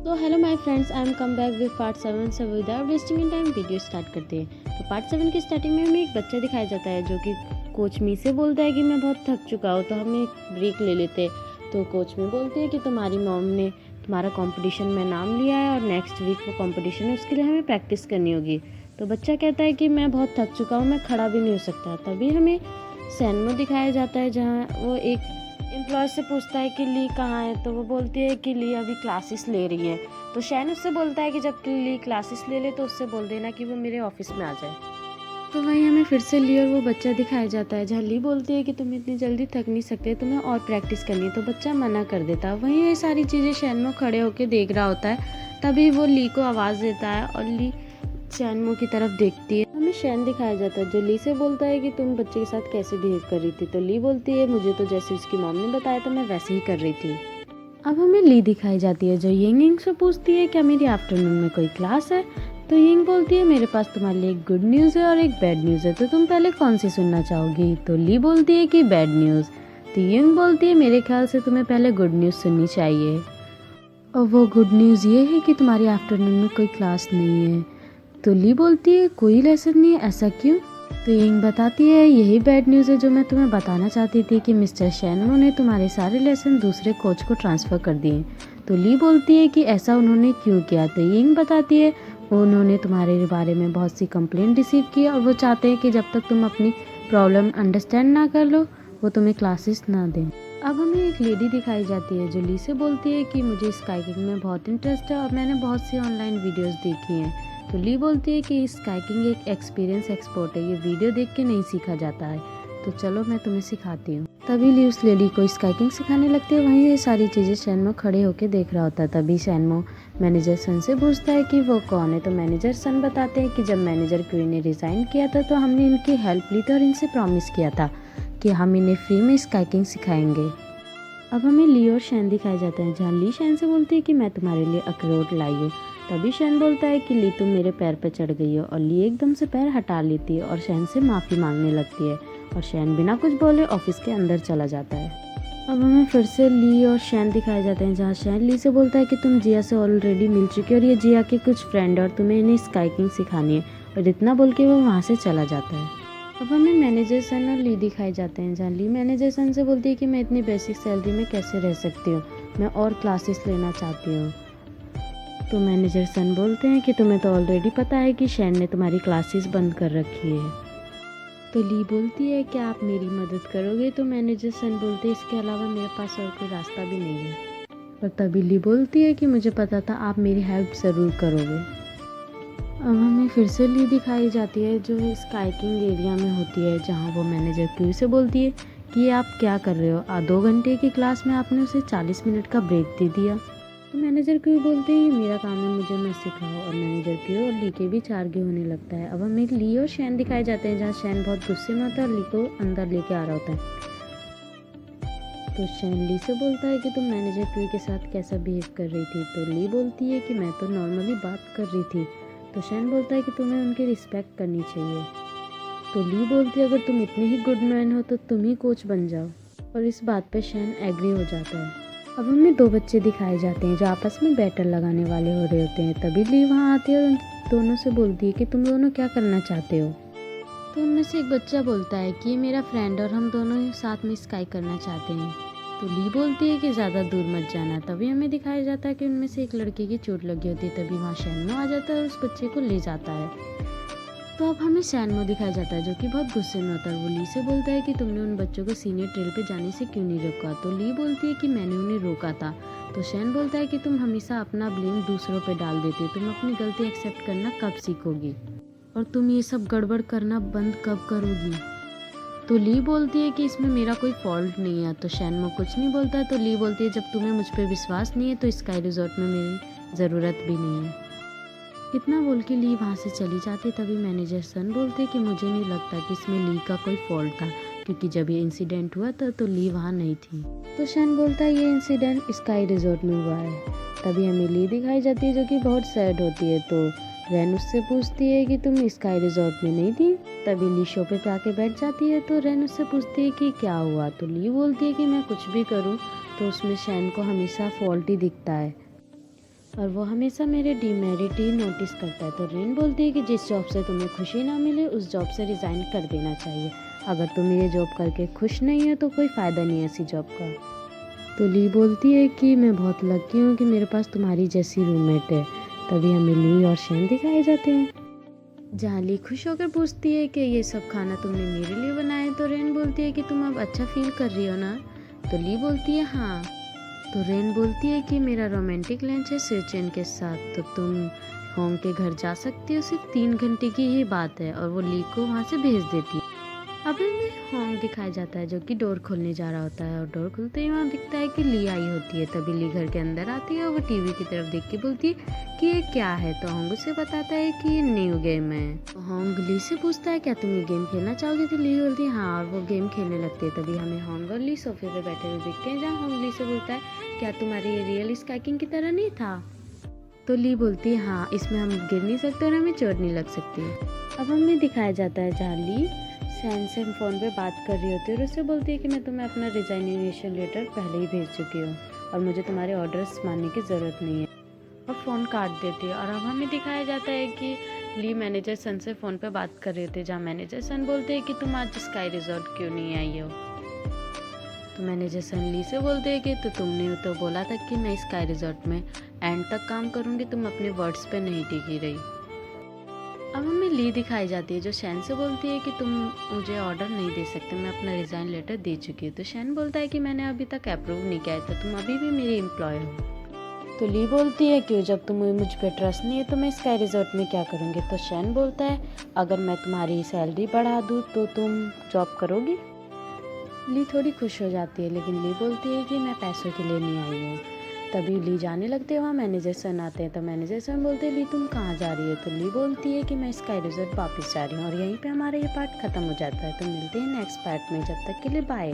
तो hello my friends, I am come back with part 7। से without wasting in time video start करते हैं। तो पार्ट 7 की स्टार्टिंग में हमें एक बच्चा दिखाया जाता है जो कि कोच मी से बोलता है कि मैं बहुत थक चुका हूँ, तो हम एक ब्रेक ले लेते हैं। तो कोच मी बोलती है कि तुम्हारी मॉम ने तुम्हारा कंपटीशन में नाम लिया है और नेक्स्ट वीक वो कंपटीशन है, उसके लिए हमें प्रैक्टिस करनी होगी। तो बच्चा कहता है कि मैं बहुत थक चुका हूँ, मैं खड़ा भी नहीं हो सकता। तभी हमें सैनमो दिखाया जाता है जहाँ वो एक एम्प्लॉय से पूछता है कि ली कहाँ है। तो वो बोलती है कि ली अभी क्लासेस ले रही है। तो शैन उससे बोलता है कि जब ली क्लासेस ले ले तो उससे बोल देना कि वो मेरे ऑफिस में आ जाए। तो वहीं हमें फिर से ली और वो बच्चा दिखाया जाता है जहाँ ली बोलती है कि तुम इतनी जल्दी थक नहीं सकते, तुम्हें और प्रैक्टिस करनी है। तो बच्चा मना कर देता है। वहीं ये सारी चीज़ें शैनमो खड़े होकर देख रहा होता है। तभी वो ली को आवाज़ देता है और ली शैनमो की तरफ देखती है। हमें शैन दिखाया जाता है जो ली से बोलता है कि तुम बच्चे के साथ कैसे बिहेव कर रही थी। तो ली बोलती है मुझे तो जैसे उसकी मॉम ने बताया तो मैं वैसे ही कर रही थी। अब हमें ली दिखाई जाती है जो यिंग से पूछती है क्या मेरी आफ्टरनून में कोई क्लास है। तो यिंग बोलती है मेरे पास तुम्हारे लिए एक गुड न्यूज़ है और एक बैड न्यूज़ है, तो तुम पहले कौन सी सुनना चाहोगी। तो ली बोलती है कि बैड न्यूज़। तो यिंग बोलती है मेरे ख्याल से तुम्हें पहले गुड न्यूज़ सुननी चाहिए, और वो गुड न्यूज़ ये है कि तुम्हारी आफ्टरनून में कोई क्लास नहीं है। तो ली बोलती है कोई लेसन नहीं है, ऐसा क्यों। तो यिंग बताती है यही बैड न्यूज़ है जो मैं तुम्हें बताना चाहती थी कि मिस्टर शैनमो ने तुम्हारे सारे लेसन दूसरे कोच को ट्रांसफ़र कर दिए। तो ली बोलती है कि ऐसा उन्होंने क्यों किया। तो यिंग बताती है उन्होंने तुम्हारे बारे में बहुत सी कंप्लेंट रिसीव की और वो चाहते हैं कि जब तक तुम अपनी प्रॉब्लम अंडरस्टैंड ना कर लो वो तुम्हें क्लासेस ना दें। अब हमें एक लेडी दिखाई जाती है जो ली से बोलती है कि मुझे स्काइकिंग में बहुत इंटरेस्ट है और मैंने बहुत सी ऑनलाइन वीडियोस देखी हैं। तो ली बोलती है कि स्काइकिंग एक एक्सपीरियंस एक्सपोर्ट है, ये वीडियो देख के नहीं सीखा जाता है, तो चलो मैं तुम्हें सिखाती हूँ। तभी ली उस लेडी को स्काइकिंग सिखाने लगती है। वहीं ये सारी चीज़ें शैनमो खड़े होकर देख रहा होता है। तभी शैनमो मैनेजर सन से पूछता है कि वो कौन है। तो मैनेजर सन बताते हैं कि जब मैनेजर क्वीन ने रिज़ाइन किया था तो हमने इनकी हेल्प ली थी और इनसे प्रॉमिस किया था कि हम इन्हें फ्री में स्काइकिंग सिखाएंगे। अब हमें ली और शैन दिखाए जाते हैं जहाँ ली शैन से बोलती है कि मैं तुम्हारे लिए अखरोट लाई हूँ। तभी शैन बोलता है कि ली तुम मेरे पैर पे चढ़ गई हो, और ली एकदम से पैर हटा लेती है और शैन से माफ़ी मांगने लगती है, और शैन बिना कुछ बोले ऑफिस के अंदर चला जाता है। अब हमें फिर से ली और शैन दिखाए जाते हैं जहाँ शैन ली से बोलता है कि तुम जिया से ऑलरेडी मिल चुकी हो और ये जिया के कुछ फ्रेंड और तुम्हें इन्हें स्काइकिंग सिखानी है, और इतना बोल के वो वहाँ से चला जाता है। अब हमें मैनेजर सन और ली दिखाए जाते हैं जहाँ ली मैनेजर सन से बोलती है कि मैं इतनी बेसिक सैलरी में कैसे रह सकती हूँ, मैं और क्लासेस लेना चाहती हूँ। तो मैनेजर सन बोलते हैं कि तुम्हें तो ऑलरेडी पता है कि शैन ने तुम्हारी क्लासेस बंद कर रखी है। तो ली बोलती है क्या आप मेरी मदद करोगे। तो मैनेजर सन बोलते हैं इसके अलावा मेरे पास और कोई रास्ता भी नहीं है। और तभी ली बोलती है कि मुझे पता था आप मेरी हेल्प ज़रूर करोगे। अब हमें फिर से ली दिखाई जाती है जो स्काइकिंग एरिया में होती है जहाँ वो मैनेजर क्यू से बोलती है कि आप क्या कर रहे हो, 2 घंटे की क्लास में आपने उसे 40 मिनट का ब्रेक दे दिया। तो मैनेजर क्यू बोलते हैं ये मेरा काम है, मुझे मत सिखाओ। और मैनेजर क्यू और ली के बीच आर्ग्यू होने लगता है। अब हमें ली और शैन दिखाए जाते हैं जहाँ शैन बहुत गुस्से में होता है और ली को अंदर लेके आ रहा होता है। तो शैन ली से बोलता है कि तुम मैनेजर क्यू के साथ कैसा बिहेव कर रही थी। तो ली बोलती है कि मैं तो नॉर्मली बात कर रही थी। तो शैन बोलता है कि तुम्हें उनकी रिस्पेक्ट करनी चाहिए। तो ली बोलती है अगर तुम इतने ही गुड मैन हो तो तुम ही कोच बन जाओ, और इस बात पे शैन एग्री हो जाता है। अब हमें 2 बच्चे दिखाए जाते हैं जो आपस में बैटल लगाने वाले हो रहे होते हैं। तभी ली वहाँ आती है और उन दोनों से बोलती है कि तुम दोनों क्या करना चाहते हो। तो उनमें से एक बच्चा बोलता है कि ये मेरा फ्रेंड और हम दोनों साथ में स्काई करना चाहते हैं। तो ली बोलती है कि ज़्यादा दूर मत जाना। तभी हमें दिखाया जाता है कि उनमें से एक लड़के की चोट लगी होती है। तभी वहाँ शैनमो आ जाता है और उस बच्चे को ले जाता है। तो अब हमें शैनमो दिखाया जाता है जो कि बहुत गुस्से में होता है। वो ली से बोलता है कि तुमने उन बच्चों को सीनियर ट्रेल पे जाने से क्यों नहीं रोका। तो ली बोलती है कि मैंने उन्हें रोका था। तो शैन बोलता है कि तुम हमेशा अपना ब्लेम दूसरों पे डाल देती हो, तुम अपनी गलती एक्सेप्ट करना कब सीखोगी, और तुम ये सब गड़बड़ करना बंद कब करोगी। तो ली बोलती है कि इसमें मेरा कोई फॉल्ट नहीं है। तो शैनमो कुछ नहीं बोलता है। तो ली बोलती है जब तुम्हें मुझ पर विश्वास नहीं है तो स्काई रिजॉर्ट में मेरी ज़रूरत भी नहीं है। इतना बोल के ली वहाँ से चली जाती। तभी मैनेजर सन बोलते कि मुझे नहीं लगता कि इसमें ली का कोई फॉल्ट था, क्योंकि जब ये इंसिडेंट हुआ था तो ली वहाँ नहीं थी। तो शन बोलता है ये इंसिडेंट स्काई रिजॉर्ट में हुआ है। तभी हमें ली दिखाई जाती है जो कि बहुत सैड होती है। तो रैन उससे पूछती है कि तुम स्काई रिजॉर्ट में नहीं थी। तभी ली सोफे पे आके बैठ जाती है। तो रैन उससे पूछती है कि क्या हुआ। तो ली बोलती है कि मैं कुछ भी करूँ तो उसमें शैन को हमेशा फॉल्ट ही दिखता है। और वो हमेशा मेरे डिमेरिट ही नोटिस करता है। तो रेन बोलती है कि जिस जॉब से तुम्हें खुशी ना मिले उस जॉब से रिज़ाइन कर देना चाहिए। अगर तुम ये जॉब करके खुश नहीं हो तो कोई फ़ायदा नहीं है ऐसी जॉब का। तो ली बोलती है कि मैं बहुत लकी हूँ कि मेरे पास तुम्हारी जैसी रूममेट है। तभी हमें ली और शैन दिखाए जाते हैं, जहाँ ली खुश होकर पूछती है कि ये सब खाना तुमने मेरे लिए बनाया है। तो रेन बोलती है कि तुम अब अच्छा फील कर रही हो ना। तो ली बोलती है हाँ। तो रेन बोलती है कि मेरा रोमांटिक लंच है सेचेन के साथ, तो तुम होंग के घर जा सकती हो, सिर्फ 3 घंटे की ही बात है। और वो ली को वहाँ से भेज देती है। अब हमें होंग दिखाया जाता है जो कि डोर खोलने जा रहा होता है, और डोर खुलते ही वहाँ दिखता है कि ली आई होती है। तभी ली घर के अंदर आती है और वो टीवी की तरफ देख के बोलती है कि ये क्या है। तो होंग उसे बताता है कि ये न्यू गेम है। तो होंग ली से पूछता है क्या तुम ये गेम खेलना चाहोगे। तो ली बोलती है हाँ, और वो गेम खेलने लगती है। तभी हमें होंग और ली सोफे पे बैठे हुए दिखते हैं, जहाँ होंग ली से बोलता है क्या तुम्हारी ये रियल स्काइकिंग की तरह नहीं था। तो ली बोलती है हाँ, इसमें हम गिर नहीं सकते और हमें चोट नहीं लग सकती। अब हमें दिखाया जाता है जहाँ ली शैन से फ़ोन पे बात कर रही होती है और उससे बोलती है कि मैं तुम्हें अपना रिजाइनेशन लेटर पहले ही भेज चुकी हूँ और मुझे तुम्हारे ऑर्डर्स मानने की ज़रूरत नहीं है, और फ़ोन काट देती है। और अब हमें दिखाया जाता है कि ली मैनेजर सन से फ़ोन पे बात कर रहे थे, जहाँ मैनेजर सन बोलते हैं कि तुम आज स्काई रिजॉर्ट क्यों नहीं आई हो। तो मैनेजर सन ली से बोलते हैं कि तो तुमने तो बोला था कि मैं स्काई रिजॉर्ट में एंड तक काम करूँगी, तुम अपने वर्ड्स पे नहीं टिकी रही। अब हमें ली दिखाई जाती है जो शैन से बोलती है कि तुम मुझे ऑर्डर नहीं दे सकते, मैं अपना रिज़ाइन लेटर दे चुकी हूँ। तो शैन बोलता है कि मैंने अभी तक अप्रूव नहीं किया है, तो तुम अभी भी मेरी एम्प्लॉय हो। तो ली बोलती है कि जब तुम्हें मुझ पर ट्रस्ट नहीं है तो मैं स्काई रिजॉर्ट में क्या करूँगी। तो शैन बोलता है अगर मैं तुम्हारी सैलरी बढ़ा दूँ तो तुम जॉब करोगी। ली थोड़ी खुश हो जाती है, लेकिन ली बोलती है कि मैं पैसों के लिए नहीं आई हूँ। तभी ली जाने लगते हैं, वहाँ मैनेजर सन आते हैं। तो मैनेजर सन बोलते हैं ली तुम कहाँ जा रही हो। तो ली बोलती है कि मैं स्काई रिजॉर्ट वापस जा रही हूँ। और यहीं पे हमारा ये पार्ट ख़त्म हो जाता है। तो मिलते हैं नेक्स्ट पार्ट में, जब तक के लिए बाय।